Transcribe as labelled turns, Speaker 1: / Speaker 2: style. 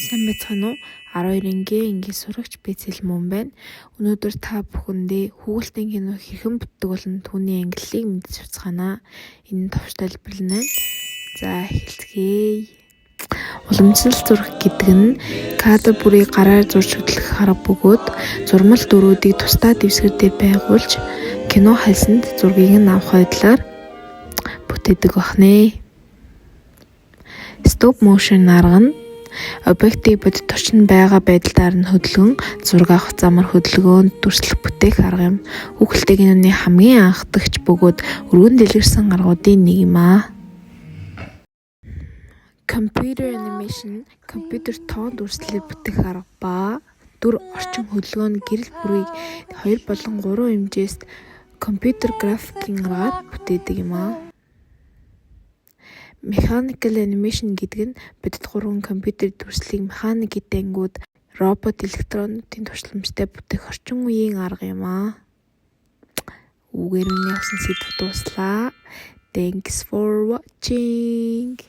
Speaker 1: Сайн байцгаана уу? 12-ийн ингийн сурагч би Цэлмөн байна. Өнөөдөр та бүхэндээ Хүүгээлтийн кино хэрхэн бүтдэг болон түүний ангиллыг мэдэж авцгаана. Энэ товч тайлбарлана. За эхэлцгээе. Уламжлал зураг гэдэг нь кадр бүрийг гараар зурж хөтлөх арга бөгөөд зурмал дөрүүдийг тусдаа дэвсгэр дээр байгуулж кино хальсанд зургийг нь авах байдлаар бүтээдэг бахнэ. Stop motion арга нь объектыг бодит орчинд байгаа байдлаар нь хөдөлгөн зураг авах замаар хөдөлгөөнд дүрслэх бүтээх арга юм. Хүүхэлдэйн киноны хамгийн анхдагч бөгөөд өргөн дэлгэрсэн аргуудын нэг юм аа. Computer animation компьютер тоон дүрслэлээр бүтээх арга ба дүр орчин хөдөлгөөнд гэрэл бүрийг 2 болон 3 хэмжээст компьютер графикийн аргаар бүтээдэг юм аа. Mechanical animation гэдэг нь бодит 3 компьютер дүрслэлийг механик гэдэг ангууд робот электронуудын туршламжтай бүтээх орчин үеийн арга юм аа. Үгээр нь явсан сэдв дуслаа. Thanks for watching.